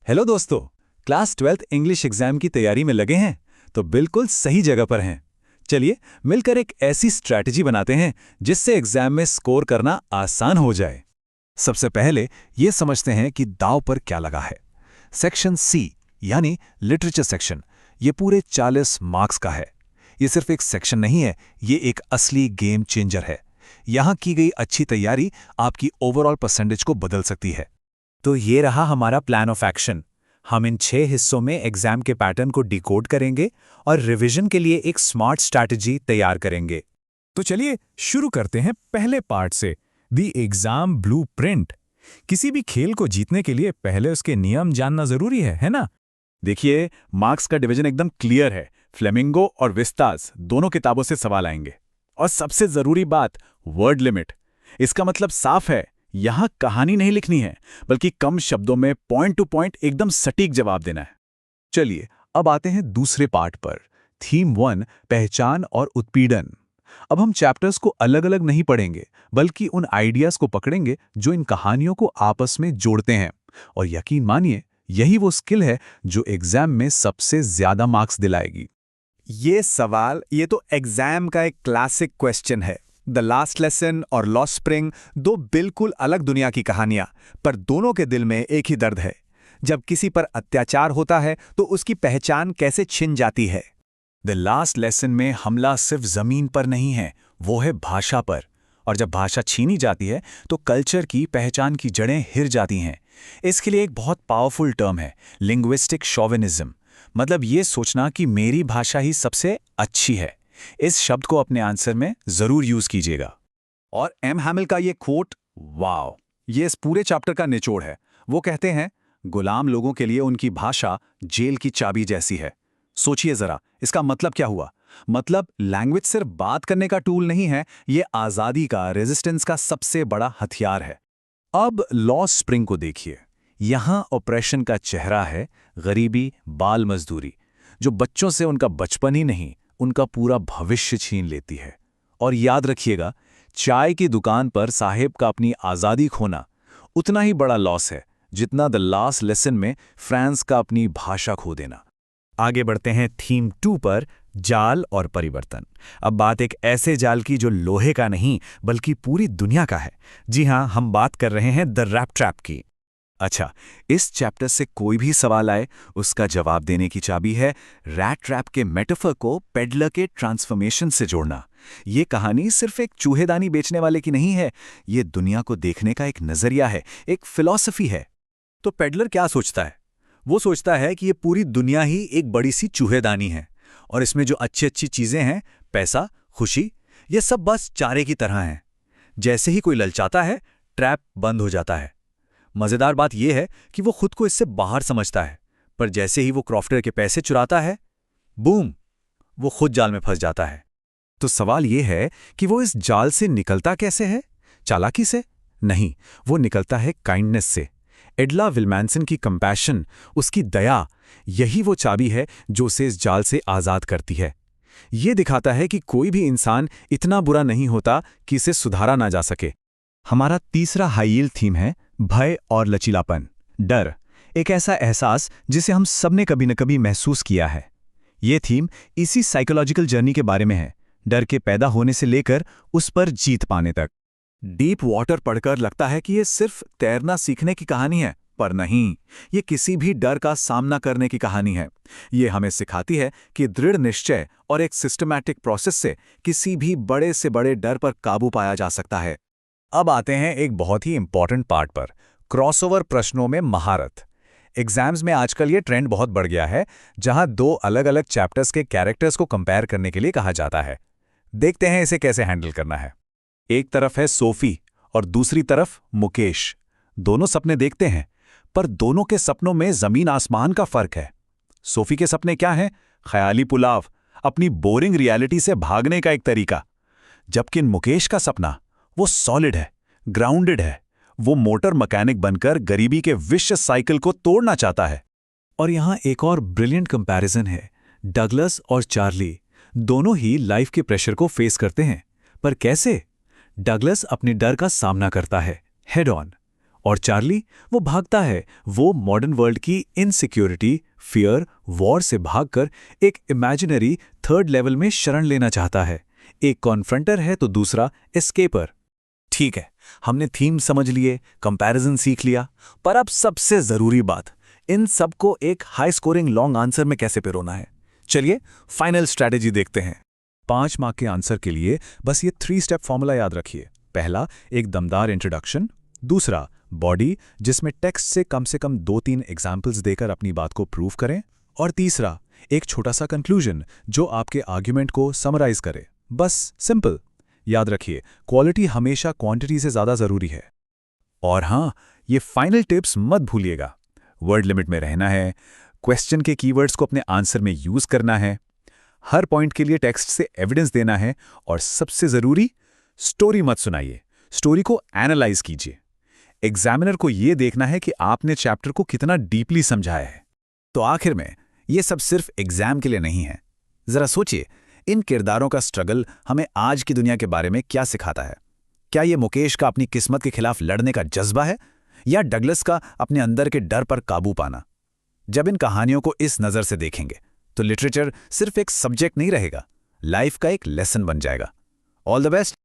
Hello दोस्तों। Class 12th English exam की तैयारी में लगे हैं तो बिल्कुल सही जगह पर हैं। चलिए मिलकर एक ऐसी स्ट्रैटेजी बनाते हैं जिससे एग्जाम में स्कोर करना आसान हो जाए। सबसे पहले ये समझते हैं कि दांव पर क्या लगा है। सेक्शन सी यानी लिटरेचर सेक्शन, ये पूरे 40 मार्क्स का है। ये सिर्फ एक सेक्शन नहीं है, ये एक असली गेम चेंजर है। यहाँ की गई अच्छी तैयारी आपकी ओवरऑल परसेंटेज को बदल सकती है। तो ये रहा हमारा प्लान ऑफ एक्शन। हम इन 6 हिस्सों में एग्जाम के पैटर्न को डिकोड करेंगे और रिवीजन के लिए एक स्मार्ट स्ट्रैटेजी तैयार करेंगे। तो चलिए शुरू करते हैं पहले पार्ट से, दी एग्जाम ब्लूप्रिंट। किसी भी खेल को जीतने के लिए पहले उसके नियम जानना जरूरी है ना? देखिए, मार्क्स का डिवीजन एकदम क्लियर है। फ्लेमिंगो और विस्तास दोनों किताबों से सवाल आएंगे। और सबसे जरूरी बात, वर्ड लिमिट। इसका मतलब साफ है, यहां कहानी नहीं लिखनी है, बल्कि कम शब्दों में पॉइंट टू पॉइंट एकदम सटीक जवाब देना है। चलिए अब आते हैं दूसरे पार्ट पर, थीम 1, पहचान और उत्पीड़न। अब हम चैप्टर्स को अलग अलग नहीं पढ़ेंगे, बल्कि उन आइडियाज को पकड़ेंगे जो इन कहानियों को आपस में जोड़ते हैं। और यकीन मानिए, यही वो स्किल है जो एग्जाम में सबसे ज्यादा मार्क्स दिलाएगी। ये तो एग्जाम का एक क्लासिक क्वेश्चन है। द लास्ट लेसन और लॉस्ट स्प्रिंग, दो बिल्कुल अलग दुनिया की कहानियां, पर दोनों के दिल में एक ही दर्द है। जब किसी पर अत्याचार होता है तो उसकी पहचान कैसे छिन जाती है। द लास्ट लेसन में हमला सिर्फ जमीन पर नहीं है, वो है भाषा पर। और जब भाषा छीनी जाती है तो कल्चर की पहचान की जड़ें हिर जाती हैं। इसके लिए एक बहुत पावरफुल टर्म है, लिंग्विस्टिक शॉविनिज्म। मतलब ये सोचना कि मेरी भाषा ही सबसे अच्छी है। इस शब्द को अपने आंसर में जरूर यूज कीजिएगा। और एम हैमिल का ये कोट, वाव, ये इस पूरे चैप्टर का निचोड़ है। वो कहते हैं, गुलाम लोगों के लिए उनकी भाषा जेल की चाबी जैसी है। सोचिए जरा, इसका मतलब क्या हुआ? मतलब लैंग्वेज सिर्फ बात करने का टूल नहीं है, ये आजादी का, रेजिस्टेंस का सबसे बड़ा हथियार है। अब लॉस्ट स्प्रिंग को देखिए। यहां ऑपरेशन का चेहरा है गरीबी, बाल मजदूरी, जो बच्चों से उनका बचपन ही नहीं, उनका पूरा भविष्य छीन लेती है। और याद रखिएगा, चाय की दुकान पर साहेब का अपनी आज़ादी खोना उतना ही बड़ा लॉस है जितना द लास्ट लेसन में फ्रांस का अपनी भाषा खो देना। आगे बढ़ते हैं थीम 2 पर, जाल और परिवर्तन। अब बात एक ऐसे जाल की जो लोहे का नहीं बल्कि पूरी दुनिया का है। जी हां, हम बात कर रहे हैं द रैट ट्रैप की। अच्छा, इस चैप्टर से कोई भी सवाल आए, उसका जवाब देने की चाबी है रैट ट्रैप के मेटाफर को पेडलर के ट्रांसफॉर्मेशन से जोड़ना। ये कहानी सिर्फ एक चूहेदानी बेचने वाले की नहीं है, ये दुनिया को देखने का एक नजरिया है, एक फिलॉसफी है। तो पेडलर क्या सोचता है? वो सोचता है कि ये पूरी दुनिया ही एक बड़ी सी चूहेदानी है, और इसमें जो अच्छी अच्छी चीजें हैं, पैसा, खुशी, ये सब बस चारे की तरह हैं। जैसे ही कोई ललचाता है, ट्रैप बंद हो जाता है। मजेदार बात यह है कि वो खुद को इससे बाहर समझता है, पर जैसे ही वो क्रॉफ्टर के पैसे चुराता है, बूम, वो खुद जाल में फंस जाता है। तो सवाल यह है कि वो इस जाल से निकलता कैसे है? चालाकी से? नहीं, वो निकलता है काइंडनेस से। एडला विल्मैंसन की कंपैशन, उसकी दया, यही वो चाबी है जो उसे इस जाल से आज़ाद करती है। ये दिखाता है कि कोई भी इंसान इतना बुरा नहीं होता कि इसे सुधारा ना जा सके। हमारा तीसरा हाई यील्ड थीम है भय और लचीलापन, डर, एक ऐसा एहसास जिसे हम सबने कभी न कभी महसूस किया है। ये थीम इसी साइकोलॉजिकल जर्नी के बारे में है, डर के पैदा होने से लेकर उस पर जीत पाने तक। डीप वाटर पढ़कर लगता है कि ये सिर्फ तैरना सीखने की कहानी है, पर नहीं, ये किसी भी डर का सामना करने की कहानी है। ये हमें सिखाती है कि दृढ़ निश्चय और एक सिस्टमैटिक प्रोसेस से किसी भी बड़े से बड़े डर पर काबू पाया जा सकता है। अब आते हैं एक बहुत ही इंपॉर्टेंट पार्ट पर, क्रॉसओवर प्रश्नों में महारत। एग्जाम्स में आजकल ये ट्रेंड बहुत बढ़ गया है, जहां 2 अलग अलग चैप्टर्स के कैरेक्टर्स को कंपेयर करने के लिए कहा जाता है। देखते हैं इसे कैसे हैंडल करना है। एक तरफ है सोफी और दूसरी तरफ मुकेश। दोनों सपने देखते हैं, पर दोनों के सपनों में जमीन आसमान का फर्क है। सोफी के सपने क्या हैं? ख्याली पुलाव, अपनी बोरिंग रियलिटी से भागने का एक तरीका। जबकि मुकेश का सपना, वो सॉलिड है, ग्राउंडेड है। वो मोटर मैकेनिक बनकर गरीबी के विश्व साइकिल को तोड़ना चाहता है। और यहां एक और ब्रिलियंट कंपैरिजन है, डगलस और चार्ली दोनों ही लाइफ के प्रेशर को फेस करते हैं, पर कैसे? डगलस अपने डर का सामना करता है हेड ऑन, और चार्ली, वो भागता है, वो मॉडर्न वर्ल्ड की इनसिक्योरिटी, फियर, वॉर से भागकर एक इमेजिनरी थर्ड लेवल में शरण लेना चाहता है। एक कॉन्फ्रंटर है तो दूसरा एस्केपर। ठीक है, हमने थीम समझ लिए, कंपैरिजन सीख लिया, पर अब सबसे जरूरी बात, इन सबको एक हाई स्कोरिंग लॉन्ग आंसर में कैसे पिरोना है। चलिए फाइनल स्ट्रैटेजी देखते हैं। 5 मार्क के आंसर के लिए बस ये 3 स्टेप फॉर्मूला याद रखिए। पहला, एक दमदार इंट्रोडक्शन। दूसरा, बॉडी, जिसमें टेक्स्ट से कम 2-3 एग्जाम्पल्स देकर अपनी बात को प्रूव करें। और तीसरा, एक छोटा सा कंक्लूजन जो आपके आर्ग्यूमेंट को समराइज करे। बस सिंपल। याद रखिए, क्वालिटी हमेशा क्वांटिटी से ज़्यादा ज़रूरी है। और हाँ, ये फाइनल टिप्स मत भूलिएगा। वर्ड लिमिट में रहना है, क्वेश्चन के कीवर्ड्स को अपने आंसर में यूज़ करना है, हर पॉइंट के लिए टेक्स्ट से एविडेंस देना है, और सबसे ज़रूरी, स्टोरी मत सुनाइए, स्टोरी को एनालाइज कीजिए। एग्जामिनर को यह देखना है कि आपने चैप्टर को कितना डीपली समझाया है। तो आखिर में, ये सब सिर्फ एग्जाम के लिए नहीं है। ज़रा सोचिए, इन किरदारों का स्ट्रगल हमें आज की दुनिया के बारे में क्या सिखाता है? क्या ये मुकेश का अपनी किस्मत के खिलाफ लड़ने का जज्बा है, या डगलस का अपने अंदर के डर पर काबू पाना? जब इन कहानियों को इस नज़र से देखेंगे तो लिटरेचर सिर्फ एक सब्जेक्ट नहीं रहेगा, लाइफ का एक लेसन बन जाएगा। All the best.